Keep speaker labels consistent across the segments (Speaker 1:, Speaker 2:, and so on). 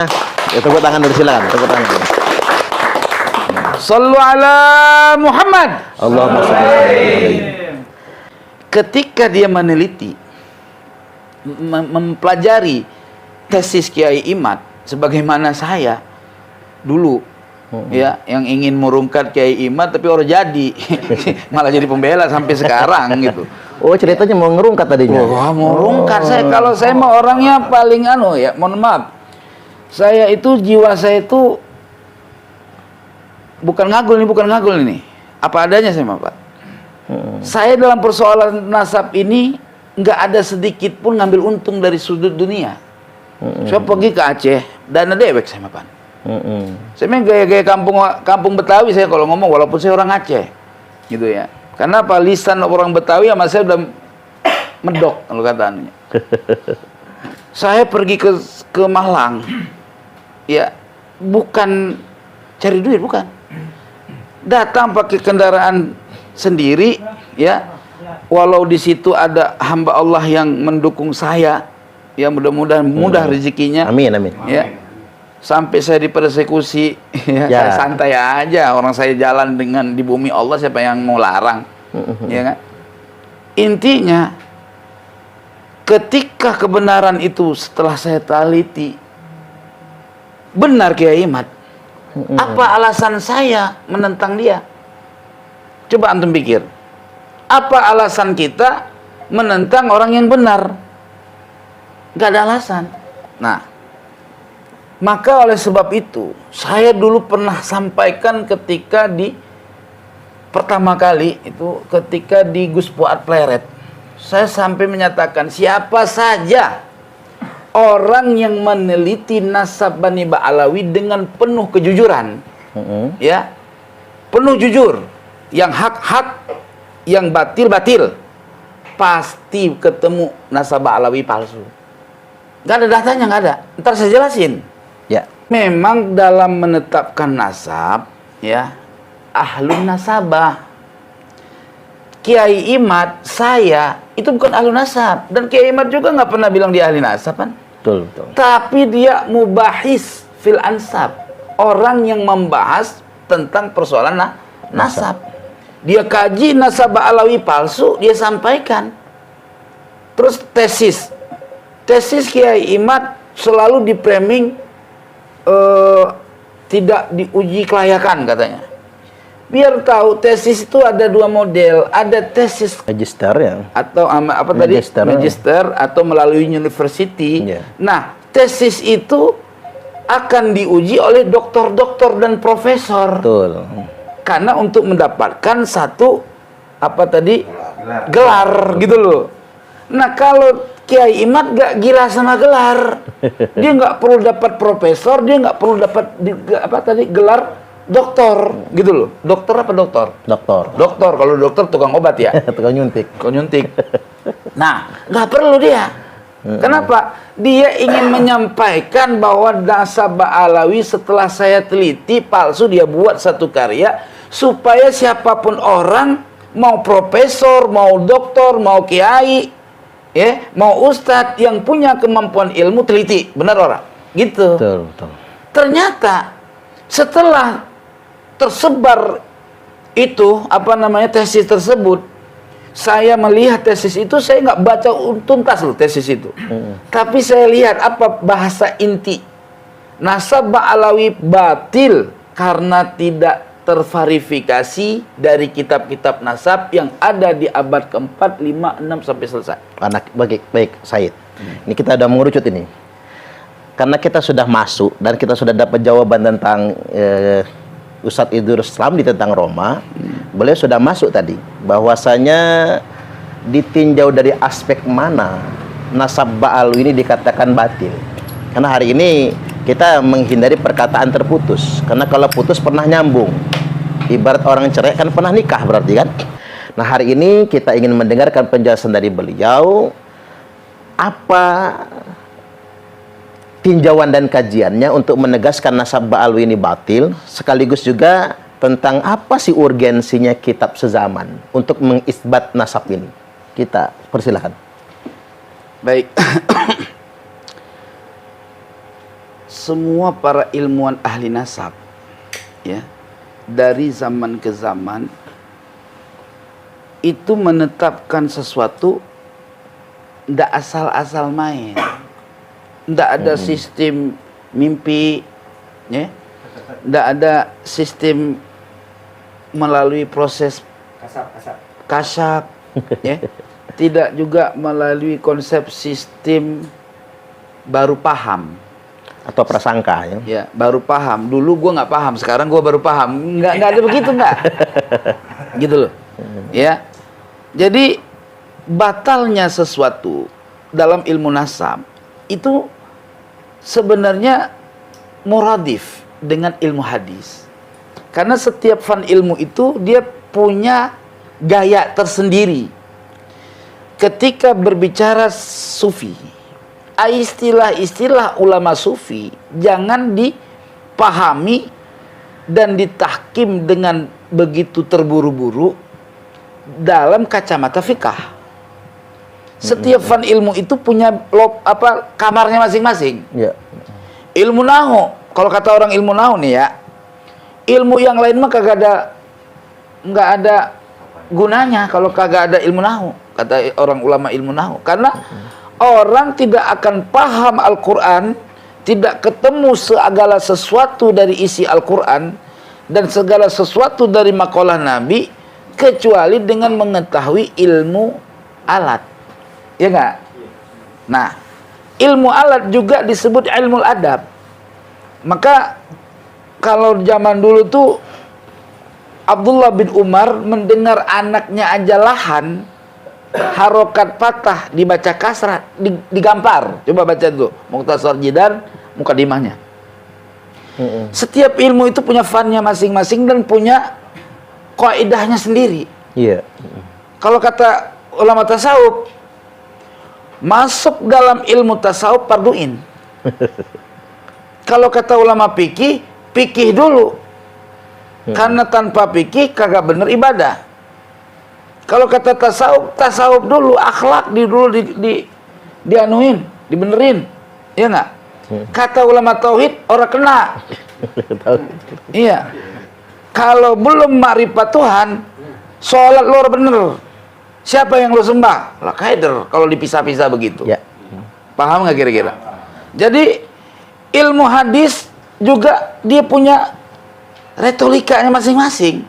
Speaker 1: Ya, tepuk tangan dulu, silakan. Tepuk tangan.
Speaker 2: Sallu ala Muhammad.
Speaker 1: Allahumma shalli alaihi.
Speaker 2: Ketika dia meneliti, mempelajari tesis Kiai Imad, sebagaimana saya dulu, ya, yang ingin merungkat Kiai Imad tapi orang jadi, malah jadi pembela sampai sekarang gitu.
Speaker 1: Oh, ceritanya mau ngerungkat tadinya.
Speaker 2: Wah, mau rungkat saya. Kalau saya mah orangnya paling ya, mohon maaf. Saya itu jiwa saya itu bukan ngagul ini. Apa adanya saya mah, Pak. Saya dalam persoalan nasab ini nggak ada sedikit pun ngambil untung dari sudut dunia. Saya pergi ke Aceh, dana dewek saya mah, Pak. Saya main gaya-gaya kampung Betawi saya kalau ngomong, walaupun saya orang Aceh, gitu ya. Karena apa, lisan orang Betawi sama saya udah medok kalau katanya. Saya pergi ke Malang, ya bukan cari duit, bukan. Datang pakai kendaraan sendiri, ya. Walau di situ ada hamba Allah yang mendukung saya, ya mudah-mudahan mudah rezekinya.
Speaker 1: Amin, amin.
Speaker 2: Ya. Sampai saya dipersekusi, ya, saya santai aja. Orang saya jalan dengan di bumi Allah, siapa yang mau larang? Ya kan? Intinya, ketika kebenaran itu setelah saya teliti, benar Kiai Imad. Apa alasan saya menentang dia? Coba antum pikir. Apa alasan kita menentang orang yang benar? Gak ada alasan. Nah, maka oleh sebab itu, saya dulu pernah sampaikan ketika pertama kali itu ketika di Gus Fuad Pleret. Saya sampai menyatakan, siapa saja orang yang meneliti nasab Bani Ba'alawi dengan penuh kejujuran, ya, penuh jujur, yang hak-hak, yang batil-batil, pasti ketemu nasab Ba'alawi palsu. Gak ada datanya, gak ada. Ntar saya jelasin.
Speaker 1: Ya.
Speaker 2: Memang dalam menetapkan nasab, ya, ahlun nasabah. Kiai Imad, saya itu bukan ahlu nasab, dan Kiai Imad juga nggak pernah bilang dia ahli nasab, kan?
Speaker 1: Betul, betul.
Speaker 2: Tapi dia mubahis fil ansab, orang yang membahas tentang persoalan nasab. Dia kaji nasab Alawi palsu, dia sampaikan. Terus tesis Kiai Imad selalu di-framing tidak diuji kelayakan katanya. Biar tahu tesis itu ada dua model, ada tesis
Speaker 1: Magister ya.
Speaker 2: Atau apa tadi? Magister atau melalui university.
Speaker 1: Yeah.
Speaker 2: Nah, tesis itu akan diuji oleh doktor-doktor dan profesor.
Speaker 1: Betul.
Speaker 2: Karena untuk mendapatkan satu apa tadi? Gelar gitu loh. Nah, kalau Kiai Imad gak gila sama gelar. Dia nggak perlu dapat profesor, dia nggak perlu dapat gelar doktor gitu loh. Dokter apa doktor?
Speaker 1: Doktor.
Speaker 2: Doktor, kalau dokter tukang obat ya.
Speaker 1: Tukang nyuntik.
Speaker 2: Tukang nyuntik. Nah, nggak perlu dia. Kenapa? Dia ingin menyampaikan bahwa nasab Alawi setelah saya teliti palsu, dia buat satu karya supaya siapapun orang, mau profesor, mau doktor, mau kiai, ya, mau ustadz yang punya kemampuan ilmu teliti, benar orang? Gitu.
Speaker 1: Betul, betul.
Speaker 2: Ternyata setelah tersebar itu tesis tersebut, saya melihat tesis itu, saya nggak baca tuntas loh tesis itu. Tapi saya lihat apa bahasa inti. Nasab Alawi batil karena tidak terverifikasi dari kitab-kitab nasab yang ada di abad ke-4, 5, 6 sampai selesai.
Speaker 1: Baik, Said. Ini kita udah mengerucut ini. Karena kita sudah masuk dan kita sudah dapat jawaban tentang Ustadz Idrus Islam tentang Roma. Beliau sudah masuk tadi bahwasanya ditinjau dari aspek mana nasab Ba'alawi ini dikatakan batil. Karena hari ini kita menghindari perkataan terputus. Karena kalau putus pernah nyambung. Ibarat orang cerai kan pernah nikah berarti kan. Nah, hari ini kita ingin mendengarkan penjelasan dari beliau, apa tinjauan dan kajiannya untuk menegaskan nasab Ba'alawi ini batil, sekaligus juga tentang apa sih urgensinya kitab sezaman untuk mengisbat nasab ini. Kita persilahkan.
Speaker 2: Baik. semua para ilmuwan ahli nasab, ya, dari zaman ke zaman itu menetapkan sesuatu ndak asal-asal main, ndak ada sistem mimpi, ya, ndak ada sistem melalui proses kasab, ya, tidak juga melalui konsep sistem baru paham
Speaker 1: Atau prasangka ya.
Speaker 2: ya, baru paham. Dulu gua nggak paham, sekarang gua baru paham. Nggak ada begitu, nggak gitu loh, ya. Jadi batalnya sesuatu dalam ilmu nasab itu sebenarnya muradif dengan ilmu hadis, karena setiap fan ilmu itu dia punya gaya tersendiri ketika berbicara sufi. Istilah-istilah ulama sufi jangan dipahami dan ditahkim dengan begitu terburu-buru dalam kacamata fikah. Setiap fan ilmu itu punya kamarnya masing-masing.
Speaker 1: Ya.
Speaker 2: Ilmu nahu, kalau kata orang ilmu nahu nih ya, ilmu yang lain mah nggak ada gunanya kalau kagak ada ilmu nahu, kata orang ulama ilmu nahu. Karena orang tidak akan paham Al-Quran, tidak ketemu segala sesuatu dari isi Al-Quran dan segala sesuatu dari makalah Nabi kecuali dengan mengetahui ilmu alat, ya nggak? Nah, ilmu alat juga disebut ilmu adab. Maka kalau zaman dulu tuh Abdullah bin Umar mendengar anaknya aja lahan, harokat patah dibaca kasrah, digampar. Coba baca dulu Mukhtasar Jidan mukadimahnya. Setiap ilmu itu punya fannya masing-masing dan punya kaidahnya sendiri.
Speaker 1: Iya.
Speaker 2: Kalau kata ulama tasawuf, masuk dalam ilmu tasawuf farduin. Kalau kata ulama fikih, fikih dulu. Karena tanpa fikih kagak bener ibadah. Kalau kata tasawuf, tasawuf dulu, akhlak dianuin, dibenerin, ya nggak? Kata ulama tauhid, orang kena. Iya. Kalau belum makrifat Tuhan, sholat lo bener. Siapa yang lo sembah? Lah kaider. Kalau dipisah-pisah begitu.
Speaker 1: Ya.
Speaker 2: Paham nggak kira-kira? Jadi ilmu hadis juga dia punya retorikanya masing-masing.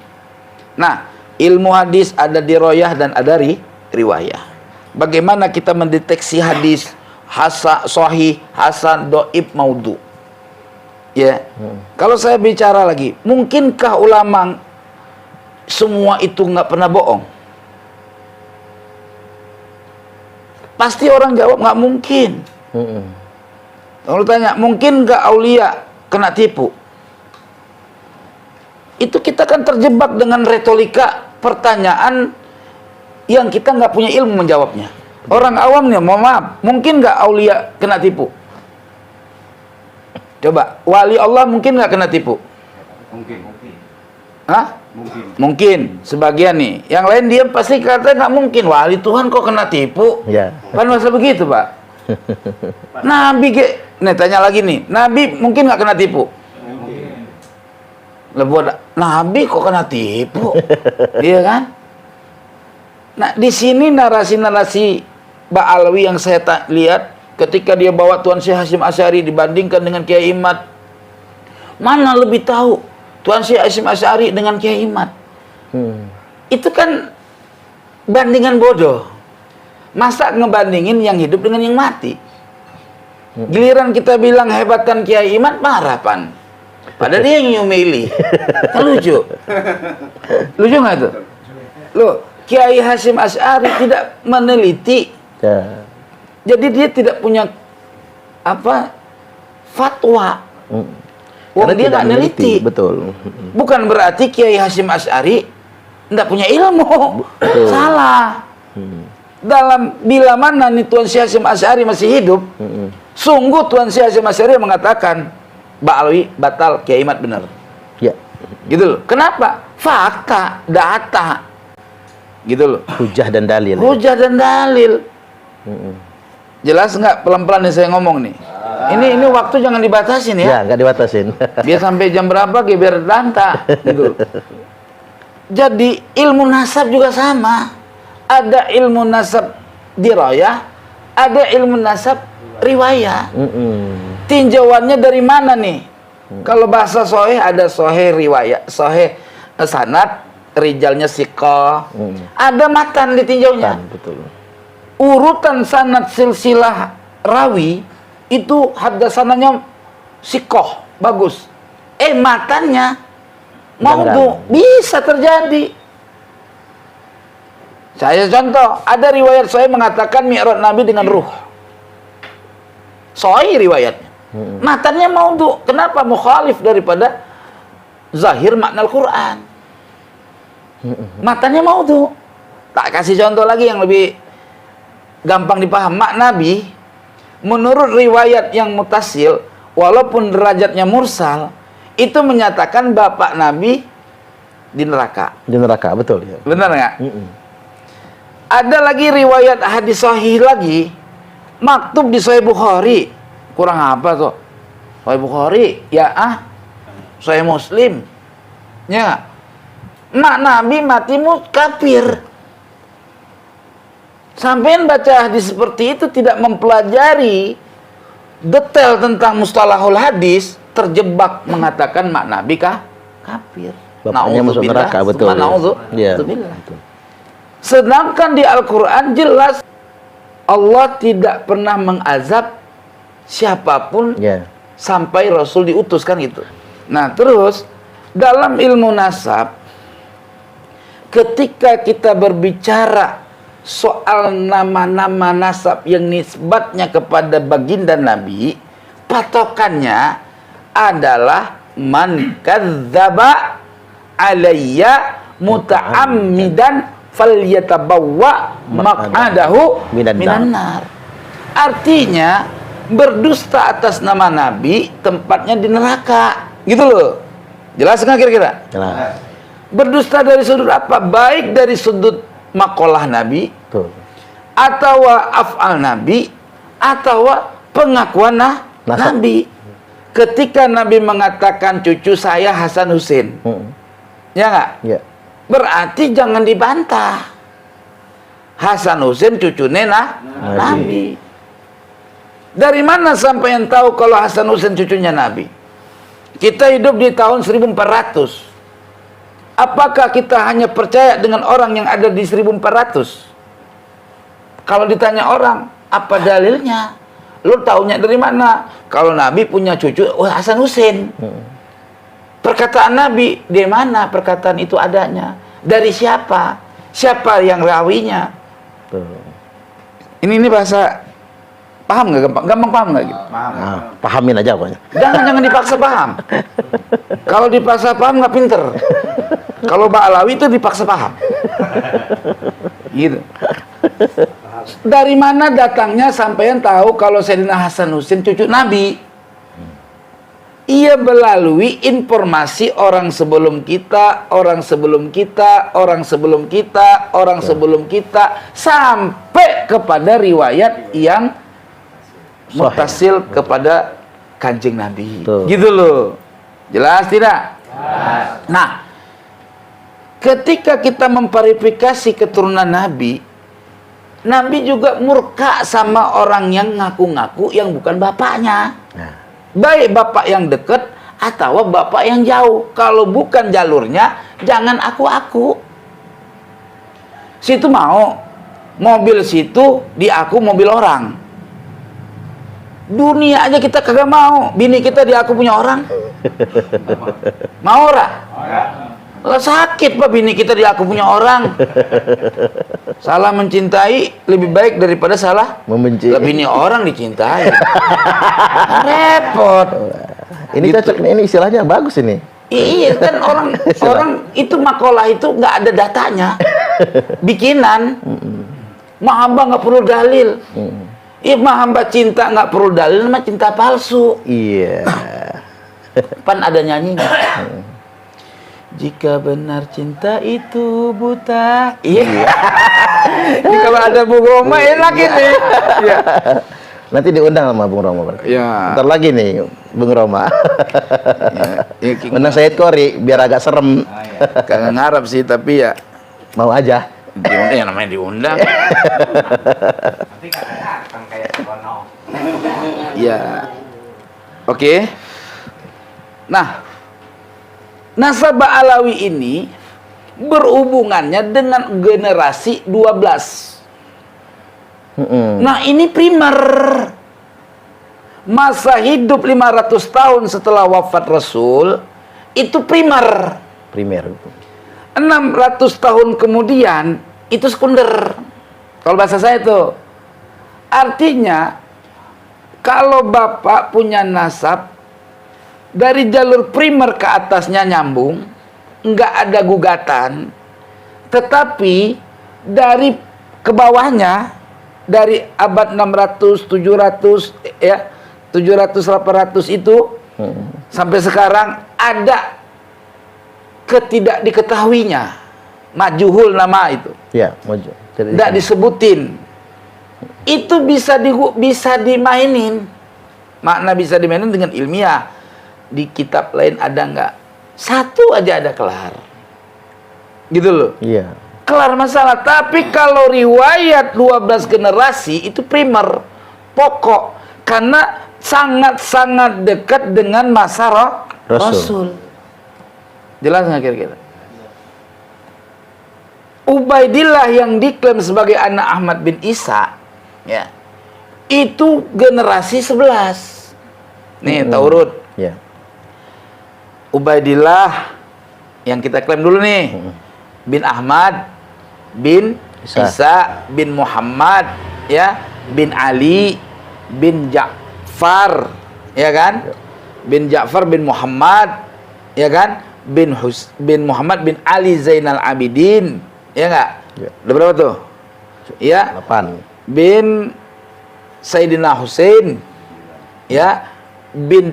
Speaker 2: Nah, ilmu hadis ada diroyah dan ada riwayah. Bagaimana kita mendeteksi hadis hasan, sahih, hasan, doib, maudhu? Ya. Kalau saya bicara lagi, mungkinkah ulama semua itu nggak pernah bohong? Pasti orang jawab nggak mungkin. Kalau tanya, mungkin nggak aulia kena tipu? Itu kita kan terjebak dengan retorika pertanyaan yang kita nggak punya ilmu menjawabnya. Orang awamnya, mohon maaf, mungkin nggak aulia kena tipu? Coba, wali Allah mungkin nggak kena tipu?
Speaker 3: Mungkin.
Speaker 2: Hah?
Speaker 3: Mungkin.
Speaker 2: Mungkin, sebagian nih. Yang lain dia pasti katanya nggak mungkin. Wali Tuhan kok kena tipu?
Speaker 1: Ya.
Speaker 2: Kan masa begitu, Pak? Nabi, nih tanya lagi nih, Nabi mungkin nggak kena tipu? Lah buat Nabi kok kena tipu? Iya kan? Nah, di sini narasi-narasi Ba'alawi yang saya lihat ketika dia bawa Tuan Syekh Hasyim Asy'ari dibandingkan dengan Kiai Imad. Mana lebih tahu Tuan Syekh Hasyim Asy'ari dengan Kiai Imad? Itu kan bandingan bodoh. Masa ngebandingin yang hidup dengan yang mati? Giliran kita bilang hebatan Kiai Imad, marah pan. Padahal dia yang nyumili. Kan lucu. Lucu nggak tuh? Loh, Kiai Hasyim Asy'ari tidak meneliti.
Speaker 1: Ya.
Speaker 2: Jadi dia tidak punya fatwa. Wong
Speaker 1: Karena
Speaker 2: dia
Speaker 1: tidak
Speaker 2: nggak neliti.
Speaker 1: Betul.
Speaker 2: Bukan berarti Kiai Hasyim Asy'ari nggak punya ilmu. Salah. Bila mana nih Tuan Syekh Hasyim Asy'ari masih hidup, sungguh Tuan Syekh Hasyim Asy'ari mengatakan Ba'alawi batal, Kiai Imad benar.
Speaker 1: Ya.
Speaker 2: Gitu loh. Kenapa? Fakta, data. Gitu loh.
Speaker 1: Hujah dan dalil.
Speaker 2: Hujah dan dalil. Jelas nggak pelan-pelan nih saya ngomong nih? Ini waktu jangan dibatasin ya.
Speaker 1: Ya, nggak dibatasin.
Speaker 2: Biar sampai jam berapa biar danta gitu. Jadi ilmu nasab juga sama. Ada ilmu nasab dirayah, ada ilmu nasab riwayah. Tinjauannya dari mana nih? Kalau bahasa sahih ada sahih riwayat, sahih sanad, rijalnya siqah. Ada matan ditinjaunya.
Speaker 1: Betul.
Speaker 2: Urutan sanad silsilah rawi itu hadasananya siqah, bagus. Matannya maudhu, bisa terjadi. Saya contoh, ada riwayat saya mengatakan mi'raj Nabi dengan ruh. Sahih riwayatnya. Matanya maudhu. Kenapa? Mukhalif daripada zahir makna Al-Quran. Matanya maudhu. Tak kasih contoh lagi yang lebih gampang dipaham. Mak Nabi, menurut riwayat yang mutasil, walaupun derajatnya mursal, itu menyatakan bapak Nabi di neraka.
Speaker 1: Di neraka, betul ya.
Speaker 2: Benar nggak? Ada lagi riwayat hadis sahih lagi, maktub di Sahih Bukhari. Kurang apa tuh? Sahih Bukhari, Sahih Muslim. Ya. Mak Nabi matimu kafir. Sampean baca hadis seperti itu tidak mempelajari detail tentang mustalahul hadis, terjebak mengatakan mak Nabi kafir.
Speaker 1: Bapaknya masuk neraka, betul. Ya.
Speaker 2: Sedangkan di Al-Quran jelas Allah tidak pernah mengazab siapapun sampai Rasul diutus, kan gitu. Nah terus dalam ilmu nasab, ketika kita berbicara soal nama-nama nasab yang nisbatnya kepada baginda Nabi, patokannya adalah man kadzdzaba alayya muta'ammidan falyatabawwa maq'adahu minan nar. Artinya berdusta atas nama Nabi tempatnya di neraka. Gitu loh. Jelas nggak kira-kira?
Speaker 1: Jelas.
Speaker 2: Berdusta dari sudut apa? Baik dari sudut makalah Nabi, atau af'al Nabi, atau pengakuan Nabi. Ketika Nabi mengatakan cucu saya Hasan Husain, ya nggak?
Speaker 1: Ya.
Speaker 2: Berarti jangan dibantah. Hasan Husain cucu Nabi. Dari mana sampai yang tahu kalau Hasan Husain cucunya Nabi? Kita hidup di tahun 1400. Apakah kita hanya percaya dengan orang yang ada di 1400? Kalau ditanya orang, apa dalilnya? Lu taunya dari mana? Kalau Nabi punya cucu, Hasan Husain. Perkataan Nabi, di mana perkataan itu adanya? Dari siapa? Siapa yang rawinya? Ini bahasa paham nggak? Gampang paham nggak gitu?
Speaker 1: Pahamin aja pokoknya.
Speaker 2: Jangan dipaksa paham. Kalau dipaksa paham nggak pinter. Kalau Ba'alawi itu dipaksa paham. Gitu. Dari mana datangnya sampean tahu kalau Sayyidina Hasan Husain cucu Nabi? Ia melalui informasi orang sebelum kita, orang sebelum kita, orang sebelum kita, orang sebelum kita, sampai kepada riwayat yang mutasil kepada Kanjeng Nabi. Gitu loh. Jelas tidak? Nah, ketika kita memverifikasi keturunan Nabi, Nabi juga murka sama orang yang ngaku-ngaku yang bukan bapaknya. Baik bapak yang dekat atau bapak yang jauh. Kalau bukan jalurnya, jangan aku-aku. Situ mau mobil situ diaku mobil orang. Dunia aja kita kagak mau. Bini kita diaku punya orang. Mau ora? Lah sakit pak bini kita diaku punya orang. Salah mencintai lebih baik daripada salah
Speaker 1: membenci.
Speaker 2: Bini orang dicintai. Repot.
Speaker 1: Ini gitu. Cocok, ini istilahnya bagus ini.
Speaker 2: Iya kan orang itu makalah itu nggak ada datanya, bikinan. Mahamba nggak perlu dalil. Mahamba cinta nggak perlu dalil, mah cinta palsu. Iya. Pan ada nyanyinya. Jika benar cinta itu buta. Iya. Ini kalau ada Bu Goma enak ini. Iya.
Speaker 1: Nanti diundang sama Bung Roma.
Speaker 2: Ya.
Speaker 1: Ntar lagi nih Bung Roma.
Speaker 2: Ya,
Speaker 1: Undang Said Kori biar agak serem.
Speaker 2: kagak ngarap sih, tapi ya
Speaker 1: Mau aja.
Speaker 2: diundang, ya namanya diundang.
Speaker 3: Nanti kan kayak Sono.
Speaker 2: Ya. Oke. Nah, nasabah Alawi ini berhubungannya dengan generasi 12. Nah, ini primer. Masa hidup 500 tahun setelah wafat Rasul itu primer.
Speaker 1: Primer.
Speaker 2: 600 tahun kemudian itu sekunder. Kalau bahasa saya itu. Artinya kalau Bapak punya nasab dari jalur primer ke atasnya nyambung, nggak ada gugatan, tetapi dari ke bawahnya, dari abad 600, 700, ya, 700, 800 itu, sampai sekarang ada ketidak diketahuinya, majhul nama itu.
Speaker 1: Ya, maju.
Speaker 2: Tidak disebutin. Itu bisa dimainin. Makna bisa dimainin dengan ilmiah. Di kitab lain ada nggak? Satu aja ada kelar. Gitu loh.
Speaker 1: Iya.
Speaker 2: Kelar masalah. Tapi kalau riwayat 12 generasi itu primer, pokok, karena sangat-sangat dekat dengan masa Rasul. Jelas nggak kira-kira? Ubaidillah yang diklaim sebagai anak Ahmad bin Isa, ya, itu generasi 11. Nih, Taurut.
Speaker 1: Ya.
Speaker 2: Ubaidillah yang kita klaim dulu nih, bin Ahmad bin Isa bin Muhammad, ya, bin Ali bin Ja'far, ya kan, bin Ja'far bin Muhammad, ya kan, bin Muhammad bin Ali Zainal Abidin, ya nggak,
Speaker 1: ya.
Speaker 2: Udah berapa tuh, ya,
Speaker 1: 8.
Speaker 2: bin Sayyidina Husain, ya, bin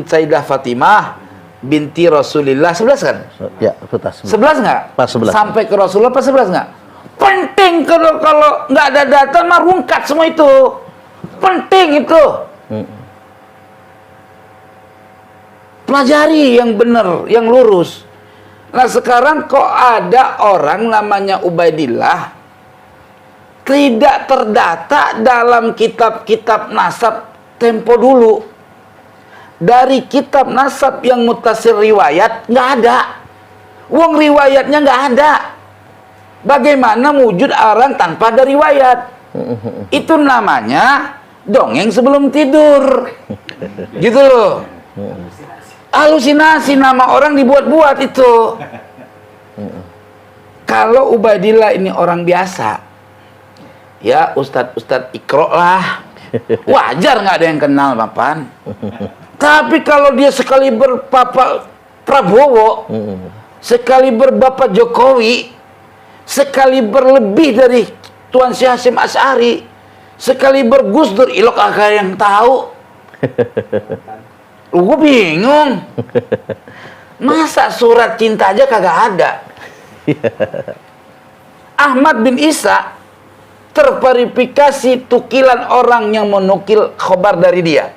Speaker 2: Sayyidah Fatimah binti Rasulillah. 11 kan?
Speaker 1: Ya, betul.
Speaker 2: 11 nggak?
Speaker 1: Pas 11.
Speaker 2: Sampai ke Rasulullah pas 11 nggak? Penting kalau nggak ada data mah rungkat semua itu. Penting itu. Pelajari yang benar, yang lurus. Nah, sekarang kok ada orang namanya Ubaidillah tidak terdata dalam kitab-kitab nasab tempo dulu. Dari kitab nasab yang mutasir riwayat nggak ada. Wong riwayatnya nggak ada. Bagaimana wujud orang tanpa ada riwayat? Itu namanya dongeng sebelum tidur. Gitu loh. Halusinasi, nama orang dibuat-buat itu. Kalau Ubaidillah ini orang biasa, ya ustadz Iqra lah, wajar nggak ada yang kenal papan. Tapi kalau dia sekali berpapa Prabowo, sekali berbapak Jokowi, sekali berlebih dari Tuan Syekh Hasyim Asy'ari, sekali bergus Dur, ilok agak yang tahu. Gue bingung. Masa surat cinta aja kagak ada? Ahmad bin Isa terverifikasi tukilan orang yang menukil khobar dari dia.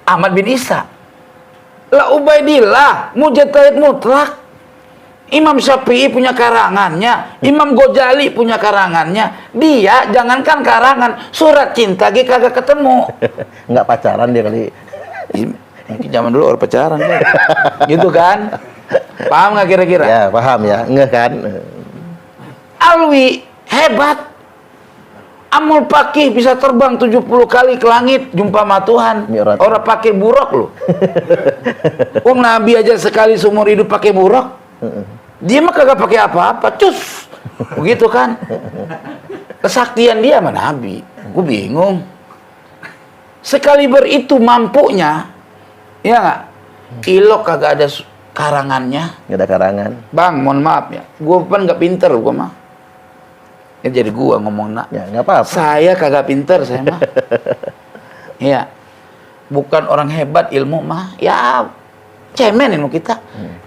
Speaker 2: Ahmad bin Isa. La Ubaidillah mujtahid mutlak. Imam Syafi'i punya karangannya, Imam Ghazali punya karangannya. Dia jangankan karangan, surat cinta ge kagak ketemu.
Speaker 1: Nggak pacaran dia kali.
Speaker 2: Mungkin zaman dulu orang pacaran kan. Gitu kan? Paham nggak kira-kira?
Speaker 1: Ya, paham ya. Enggak kan?
Speaker 2: Alwi hebat. Amul Pakih bisa terbang 70 kali ke langit jumpa sama Tuhan.
Speaker 1: Mi'raj.
Speaker 2: Orang pakai buruk loh. Wong Nabi aja sekali seumur hidup pakai buruk. Dia mah kagak pakai apa-apa, cus. Begitu kan? Kesaktian dia sama Nabi. Gue bingung. Sekaliber itu mampunya, ya nggak? Ilok kagak ada karangannya.
Speaker 1: Nggak ada karangan.
Speaker 2: Bang, mohon maaf ya. Gue kan nggak pinter, gue mah. Ya jadi gue ngomong nak.
Speaker 1: Ya, nggak apa-apa.
Speaker 2: Saya kagak pinter, saya mah. Iya. Bukan orang hebat ilmu mah. Ya, cemen ilmu kita.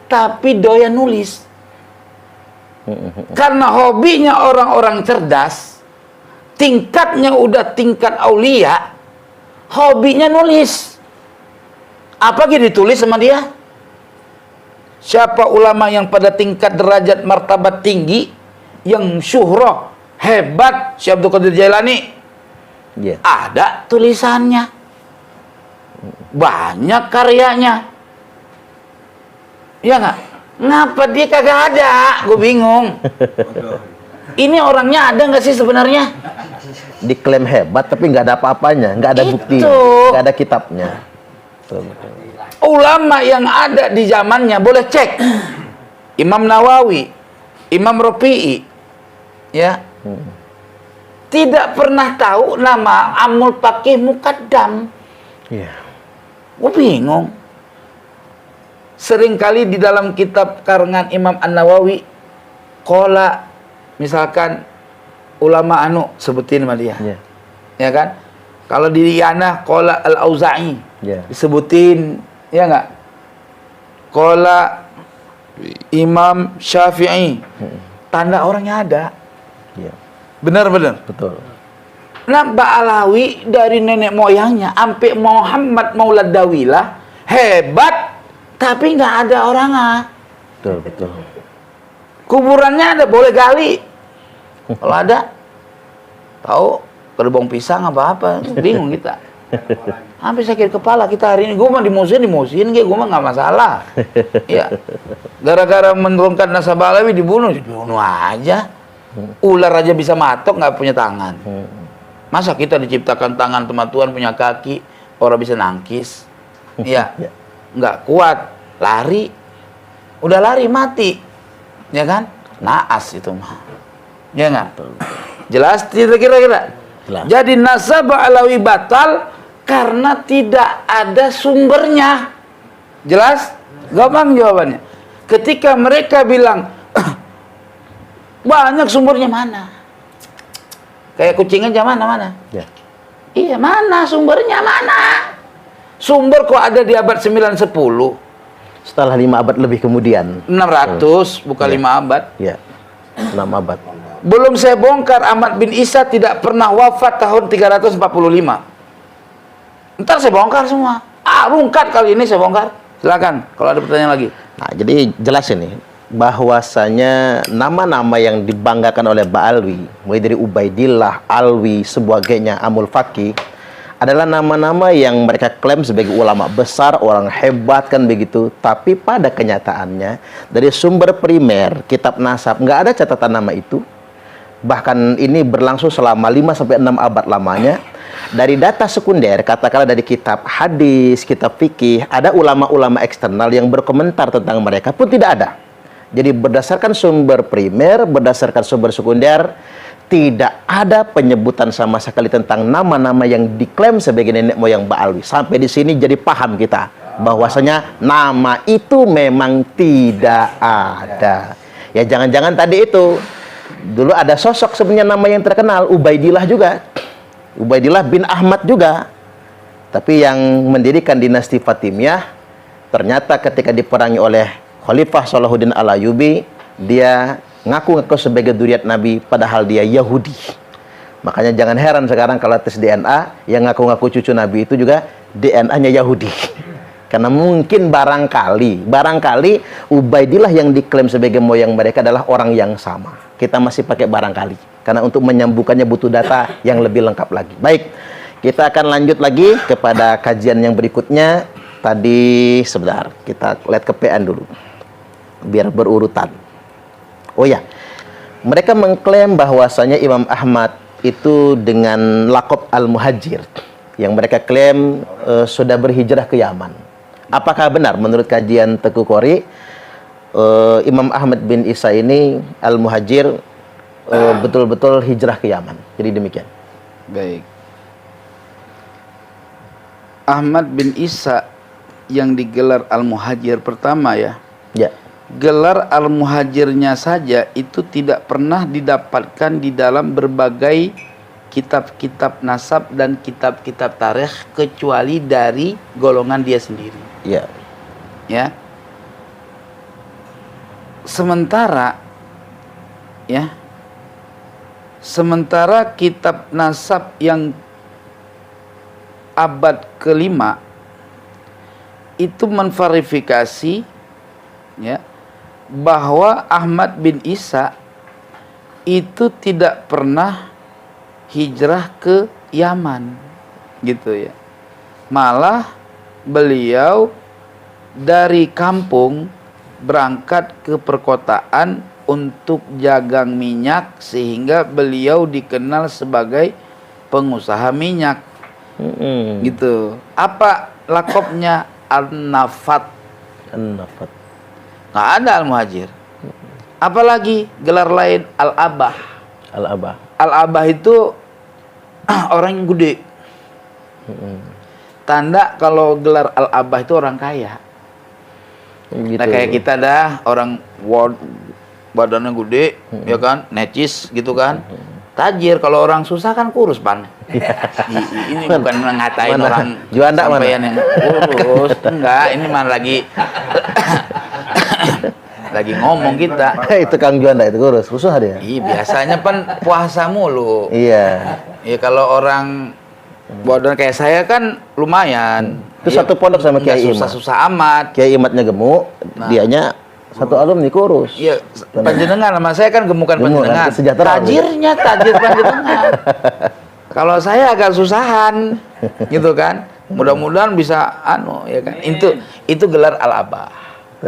Speaker 2: Tapi doyan nulis. Karena hobinya orang-orang cerdas, tingkatnya udah tingkat aulia, hobinya nulis. Apa gitu ditulis sama dia? Siapa ulama yang pada tingkat derajat martabat tinggi, yang syuhrah hebat, Syekh Abdul Qadir Jailani,
Speaker 1: Iya.
Speaker 2: ada tulisannya, banyak karyanya, ya nggak? Ngapa dia kagak ada? Gue bingung. Ini orangnya ada nggak sih sebenarnya?
Speaker 1: Diklaim hebat tapi nggak ada apa-apanya, nggak ada bukti,
Speaker 2: Itu.
Speaker 1: nggak ada kitabnya. Betul, betul.
Speaker 2: Ulama yang ada di zamannya boleh cek. Imam Nawawi, Imam Rafi'i, ya, tidak pernah tahu nama Amul Faqih Muqaddam.
Speaker 1: Iya.
Speaker 2: Gue bingung. Seringkali di dalam kitab karangan Imam An-Nawawi, qala, misalkan ulama anu sebutin sama dia,
Speaker 1: Iya.
Speaker 2: ya kan? Kalau di Yana qala Al-Auza'i,
Speaker 1: Iya.
Speaker 2: disebutin, ya nggak? Qala Imam Syafi'i, tanda orangnya ada.
Speaker 1: Iya.
Speaker 2: Benar-benar.
Speaker 1: Betul.
Speaker 2: Nah, Ba'alawi dari nenek moyangnya sampai Muhammad Maulad Dawilah hebat, tapi nggak ada orangnya.
Speaker 1: Betul, betul.
Speaker 2: Kuburannya ada, boleh gali. Kalau ada, tahu gerbong pisang apa bingung kita. Hampir sakit kepala kita hari ini. Gue mah dimusuhin, gue mah nggak masalah. Ya, gara-gara menurunkan nasabah Alawi dibunuh aja. Ular aja bisa matok, nggak punya tangan. Masa kita diciptakan tangan sama Tuhan, punya kaki, orang bisa nangkis? Ya,
Speaker 1: Ya.
Speaker 2: nggak kuat, lari, udah lari mati, ya kan? Naas itu mah, ya nggak? Jelas tidak kira-kira?
Speaker 1: Jelas.
Speaker 2: Jadi nasabah Alawi batal karena tidak ada sumbernya. Jelas? Gampang jawabannya. Ketika mereka bilang banyak sumbernya, mana? Kayak kucing aja, mana?
Speaker 1: Ya.
Speaker 2: Iya, mana sumbernya, mana? Sumber kok ada di abad 9-10,
Speaker 1: Setelah 5 abad lebih kemudian.
Speaker 2: 600, bukan 5 abad.
Speaker 1: Ya. 6 abad.
Speaker 2: Belum saya bongkar, Ahmad bin Isa tidak pernah wafat tahun 345. Ntar saya bongkar semua. Rungkat kali ini saya bongkar. Silakan, kalau ada pertanyaan lagi.
Speaker 1: Nah, jadi jelas ini bahwasanya nama-nama yang dibanggakan oleh Ba'alwi, mulai dari Ubaidillah, Alwi, sebagainya, Amul Faqih, adalah nama-nama yang mereka klaim sebagai ulama besar, orang hebat kan begitu. Tapi pada kenyataannya dari sumber primer kitab nasab nggak ada catatan nama itu. Bahkan ini berlangsung selama 5-6 abad lamanya. Dari data sekunder, katakanlah dari kitab hadis, kitab fikih, ada ulama-ulama eksternal yang berkomentar tentang mereka pun tidak ada. Jadi berdasarkan sumber primer, berdasarkan sumber sekunder, tidak ada penyebutan sama sekali tentang nama-nama yang diklaim sebagai nenek moyang Ba'alwi. Sampai di sini jadi paham kita bahwasanya nama itu memang tidak ada. Ya jangan-jangan tadi itu dulu ada sosok sebenarnya nama yang terkenal, Ubaidillah juga. Ubaidillah bin Ahmad juga. Tapi yang mendirikan dinasti Fatimiyah ternyata ketika diperangi oleh Khalifah Salahuddin Al-Ayyubi, dia ngaku-ngaku sebagai dzurriat Nabi padahal dia Yahudi. Makanya jangan heran sekarang kalau tes DNA yang ngaku-ngaku cucu Nabi itu juga DNA-nya Yahudi. Karena mungkin barangkali Ubaidillah yang diklaim sebagai moyang mereka adalah orang yang sama. Kita masih pakai barangkali karena untuk menyambungkannya butuh data yang lebih lengkap lagi. Baik, kita akan lanjut lagi kepada kajian yang berikutnya. Tadi sebentar kita lihat ke PN dulu biar berurutan. Oh ya, mereka mengklaim bahwasanya Imam Ahmad itu dengan lakop Al-Muhajir yang mereka klaim sudah berhijrah ke Yaman. Apakah benar menurut kajian Teguh Qori Imam Ahmad bin Isa ini Al-Muhajir betul-betul hijrah ke Yaman? Jadi demikian.
Speaker 2: Baik. Ahmad bin Isa yang digelar Al-Muhajir pertama ya.
Speaker 1: Ya.
Speaker 2: Gelar Al-Muhajirnya saja itu tidak pernah didapatkan di dalam berbagai kitab-kitab nasab dan kitab-kitab tarikh kecuali dari golongan dia sendiri.
Speaker 1: Ya.
Speaker 2: Ya. Sementara ya, Sementara kitab nasab yang abad kelima itu menverifikasi ya bahwa Ahmad bin Isa itu tidak pernah hijrah ke Yaman gitu ya. Malah beliau dari kampung berangkat ke perkotaan untuk jagang minyak sehingga beliau dikenal sebagai pengusaha minyak. Gitu. Apa lakopnya? An-Nafat.
Speaker 1: An-Nafat.
Speaker 2: Nggak ada Al-Muhajir. Apalagi gelar lain Al-Abah.
Speaker 1: Al-Abah.
Speaker 2: Al-Abah itu orang yang gede. Tanda kalau gelar Al-Abah itu orang kaya.
Speaker 1: Gitu.
Speaker 2: Nah kayak kita dah orang badannya gede, ya kan, necis gitu kan. Tajir, kalau orang susah kan kurus pan. Ini bukan ngatain orang
Speaker 1: Juanda mana?
Speaker 2: yang kurus, enggak. Ini mah lagi lagi ngomong kita.
Speaker 1: Itu Kang Juanda itu kurus, susah dia.
Speaker 2: Iya biasanya pan puasa mulu.
Speaker 1: Iya.
Speaker 2: Ya kalau orang badan kayak saya kan lumayan.
Speaker 1: Itu satu pondok sama
Speaker 2: Nggak
Speaker 1: Kiai Imat.
Speaker 2: susah-susah amat.
Speaker 1: Kiai Imatnya gemuk, dianya satu alumni kurus.
Speaker 2: Iya, panjenengan sama saya kan gemukan
Speaker 1: Gemuk,
Speaker 2: panjenengan.
Speaker 1: kan? Sejahtera.
Speaker 2: Tajirnya tajir panjenengan. Kalau saya agak susahan, gitu kan. Mudah-mudahan bisa ya kan. Itu gelar Al-Abah.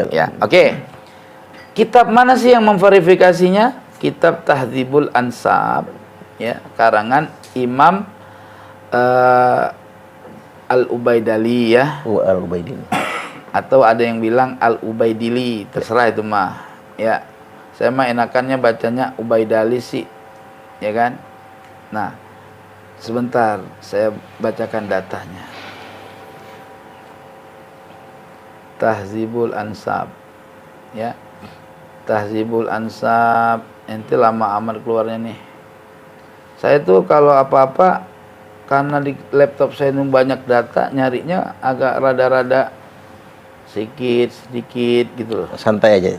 Speaker 2: Ya, oke. Kitab mana sih yang memverifikasinya? Kitab Tahdzibul Ansab, ya, karangan Imam Al-Ubaidali ya.
Speaker 1: Al-Ubaidili.
Speaker 2: Atau ada yang bilang Al-Ubaidili, terserah itu mah. Ya. Saya mah enakannya bacanya Ubaidali sih. Ya kan? Nah, sebentar saya bacakan datanya. Tahdzibul Ansab. Ya. Tahdzibul Ansab, ente lama amat keluarnya nih. Saya tuh kalau apa-apa karena di laptop saya ini banyak data, nyarinya agak rada-rada sedikit gitu loh.
Speaker 1: Santai aja.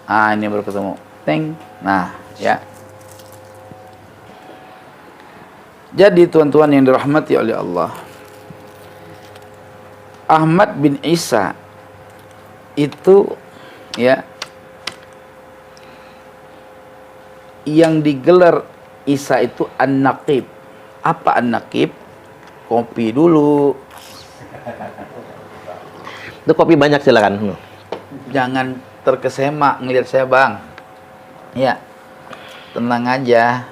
Speaker 2: Ah, ini baru ketemu. Teng. Nah, ya. Jadi tuan-tuan yang dirahmati oleh Allah, Ahmad bin Isa itu ya yang digelar Isa itu An-Naqib. Apa An-Naqib? Kopi dulu.
Speaker 1: Itu kopi banyak silakan.
Speaker 2: Jangan terkesima ngelihat saya, Bang. Ya. Tenang aja.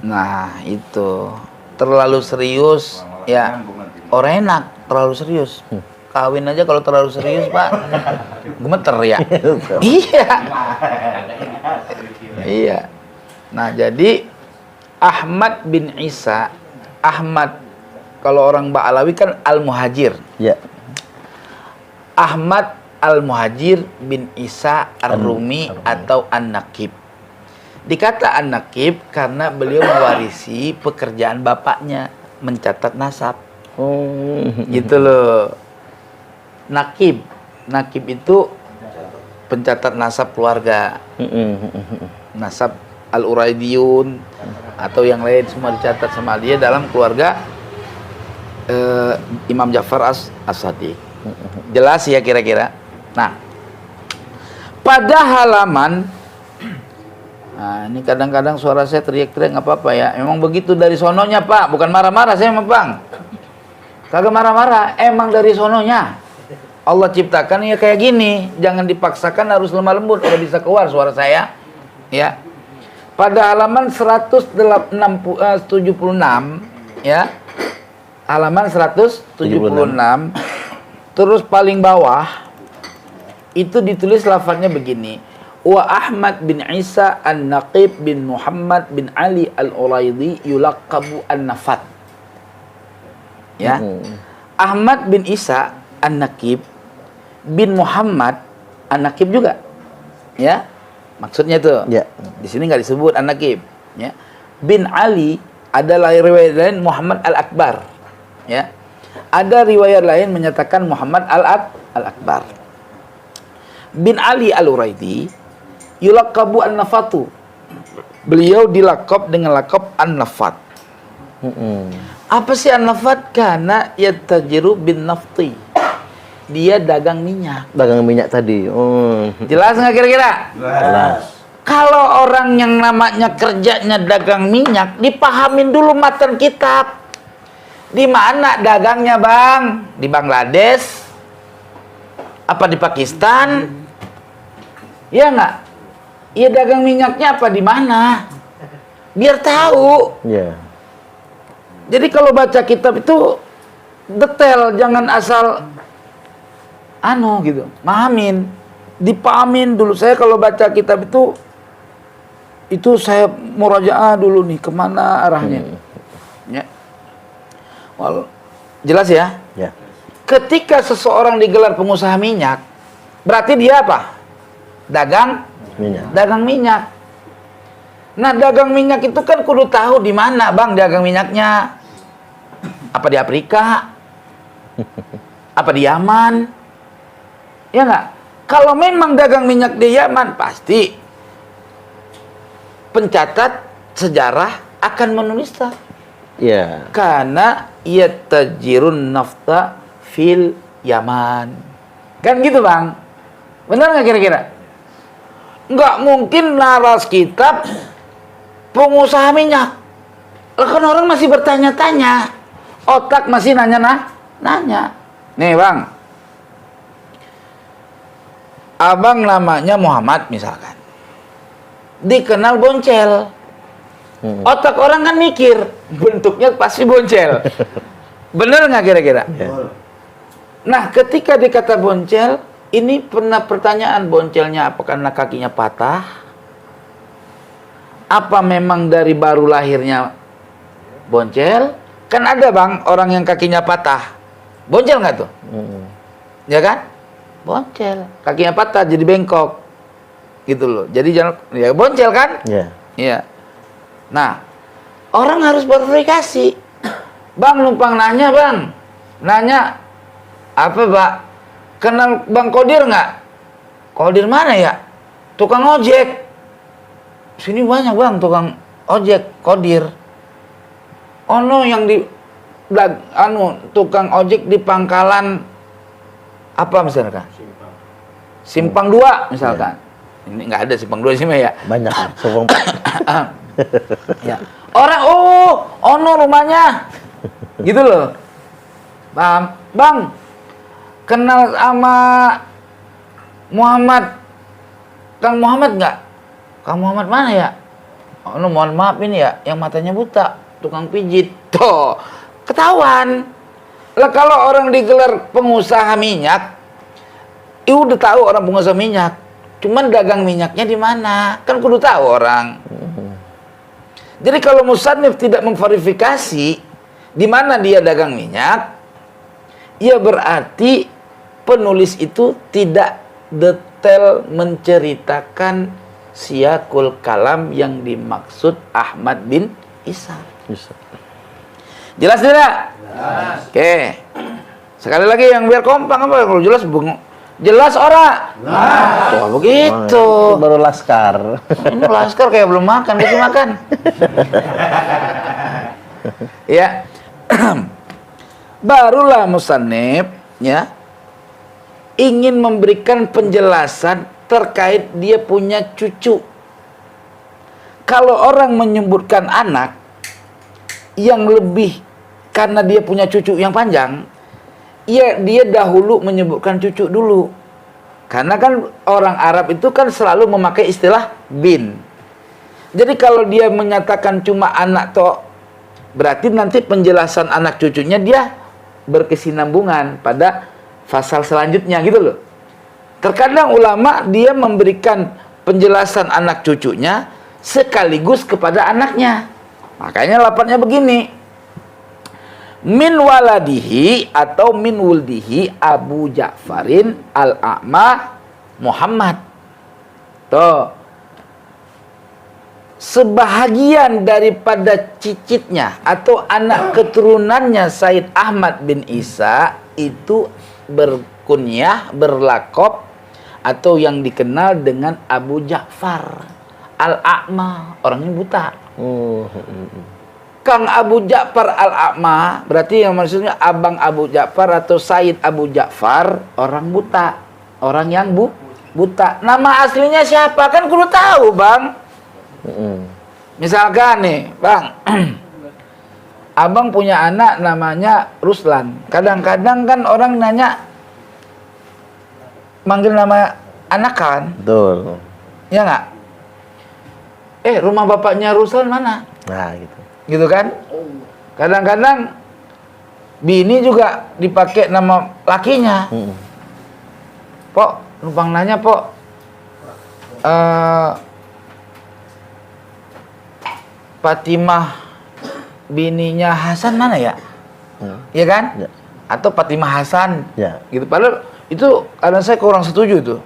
Speaker 2: Nah, itu. Terlalu serius ya. Orang enak terlalu serius. Kawin aja kalau terlalu serius, Pak. Gemeter ya. Iya. Iya. Nah, jadi Ahmad bin Isa, Ahmad kalau orang Ba'alawi kan Al-Muhajir.
Speaker 1: Ya.
Speaker 2: Ahmad Al-Muhajir bin Isa Ar-Rumi atau An-Naqib. Dikata An-Naqib karena beliau mewarisi pekerjaan bapaknya, mencatat nasab.
Speaker 1: Oh.
Speaker 2: Gitu loh. Naqib. Naqib itu pencatat nasab keluarga. Nasab Al-Uraidiyun atau yang lain semua dicatat sama dia dalam keluarga Imam Ja'far As-Shadiq. Jelas ya kira-kira. Nah, pada halaman, nah ini kadang-kadang suara saya teriak-teriak nggak apa-apa ya. Emang begitu dari sononya, Pak. Bukan marah-marah saya sama Bang. Kagak marah-marah, emang dari sononya. Allah ciptakan ya kayak gini. Jangan dipaksakan, harus lemah lembut. Udah bisa keluar suara saya. Ya. Pada halaman 176 ya. Halaman 176 terus paling bawah itu ditulis lafadznya begini. Wa Ahmad bin Isa An-Naqib bin Muhammad bin Ali Al-Uraidi yulaqabu An-Nafat. Ya. Ahmad bin Isa An-Naqib bin Muhammad An-Naqib juga. Ya. Maksudnya itu.
Speaker 1: Ya.
Speaker 2: Di sini nggak disebut An-Naqib, ya. Bin Ali adalah riwayat lain Muhammad Al-Akbar, ya. Ada riwayat lain menyatakan Muhammad Al-Akbar. Bin Ali Al-Uraidi yulaqabu An-Nafatu. beliau dilakop dengan lakop An-Nafat. Apa sih An-Nafat? Karena yattajiru bin nafti. Dia dagang minyak.
Speaker 1: Dagang minyak tadi. Oh.
Speaker 2: Jelas nggak kira-kira?
Speaker 1: Jelas.
Speaker 2: Kalau orang yang namanya kerjanya dagang minyak, dipahamin dulu matan kitab. Di mana dagangnya, Bang? Di Bangladesh? Apa di Pakistan? Iya nggak? Iya, dagang minyaknya apa di mana? Biar tahu.
Speaker 1: Ya.
Speaker 2: Jadi kalau baca kitab itu detail, jangan asal gitu, mahamin, dipahamin dulu. Saya kalau baca kitab itu saya murajaah dulu nih kemana arahnya. Ya. Jelas ya?
Speaker 1: Ya.
Speaker 2: Ketika seseorang digelar pengusaha minyak, berarti dia apa? Dagang minyak. Nah, dagang minyak itu kan kudu tahu di mana, Bang, dagang minyaknya. Apa di Afrika? Apa di Yaman? Ya nggak? Kalau memang dagang minyak di Yaman, pasti pencatat sejarah akan menulisnya.
Speaker 1: Ya.
Speaker 2: Karena yatajirun nafta fil Yaman. Kan gitu, Bang? Benar nggak kira-kira? Nggak mungkin naras kitab pengusaha minyak. Lah kan orang masih bertanya-tanya. Otak masih nanya. Nih, Bang. Abang namanya Muhammad misalkan. Dikenal boncel. Otak orang kan mikir, bentuknya pasti boncel. Bener nggak kira-kira?
Speaker 1: Ya.
Speaker 2: Nah, ketika dikata boncel, ini pernah pertanyaan, boncelnya apa karena kakinya patah? Apa memang dari baru lahirnya boncel? Kan ada, Bang, orang yang kakinya patah. Boncel nggak tuh? Ya kan? Boncel. Kakinya patah jadi bengkok. Gitu loh. Jadi jangan, ya boncel kan?
Speaker 1: Ya.
Speaker 2: Iya. Nah, orang harus berverifikasi. Bang, numpang nanya, Bang. Nanya, apa, Pak? Kenal Bang Kodir nggak? Kodir mana ya? Tukang ojek. Sini banyak, Bang, tukang ojek, Kodir. Ono yang di tukang ojek di Pangkalan apa misalkan? Simpang 2 misalkan. Ini nggak ada Simpang 2 sih, ya.
Speaker 1: Banyak. Sobong.
Speaker 2: Ya. Orang, ono rumahnya. Gitu loh. Bang, kenal sama Muhammad. Kang Muhammad nggak? Kang Muhammad mana ya? Oh, mohon maaf ini ya, yang matanya buta, tukang pijit. Tuh, ketahuan. Lah kalau orang digelar pengusaha minyak, udah tahu orang pengusaha minyak. Cuman dagang minyaknya di mana? Kan kudu tahu orang. Jadi kalau musannif tidak memverifikasi di mana dia dagang minyak, ya berarti penulis itu tidak detail menceritakan siyakul kalam yang dimaksud Ahmad bin Isa. Jelas tidak? Jelas. Oke. Sekali lagi yang biar kompak apa? Kalau jelas jelas ora? Jelas. Tuh begitu.
Speaker 1: Itu baru laskar.
Speaker 2: Ini laskar kayak belum makan, kasih makan. Ya. Barulah musannif ya ingin memberikan penjelasan terkait dia punya cucu. Kalau orang menyebutkan anak yang lebih karena dia punya cucu yang panjang, ya dia dahulu menyebutkan cucu dulu. Karena kan orang Arab itu kan selalu memakai istilah bin. Jadi kalau dia menyatakan cuma anak toh, berarti nanti penjelasan anak cucunya dia berkesinambungan pada pasal selanjutnya gitu loh. Terkadang ulama dia memberikan penjelasan anak cucunya sekaligus kepada anaknya. Makanya lapatnya begini. Min waladihi atau min wuldihi Abu Ja'farin al-A'ma Muhammad. Tuh. Sebahagian daripada cicitnya atau anak keturunannya Said Ahmad bin Isa itu berkunyah, berlakop atau yang dikenal dengan Abu Ja'far. Al-A'ma, orang yang buta.
Speaker 1: Oh.
Speaker 2: Kang Abu Ja'far Al-A'ma, berarti yang maksudnya Abang Abu Ja'far atau Sayyid Abu Ja'far, orang buta. Orang yang buta. Nama aslinya siapa? Kan kudu tahu, Bang. Misalkan nih, Bang. Abang punya anak namanya Ruslan. Kadang-kadang kan orang nanya, manggil nama anak kan?
Speaker 1: Betul.
Speaker 2: Ya nggak? Rumah bapaknya Ruslan mana?
Speaker 1: Nah, gitu.
Speaker 2: Gitu kan? Kadang-kadang bini juga dipakai nama lakinya. Pok, numpang nanya, Pok. Fatimah bininya Hasan mana ya? Iya kan?
Speaker 1: Ya.
Speaker 2: Atau Fatimah Hasan.
Speaker 1: Ya.
Speaker 2: Gitu. Padahal itu karena saya kurang setuju tuh.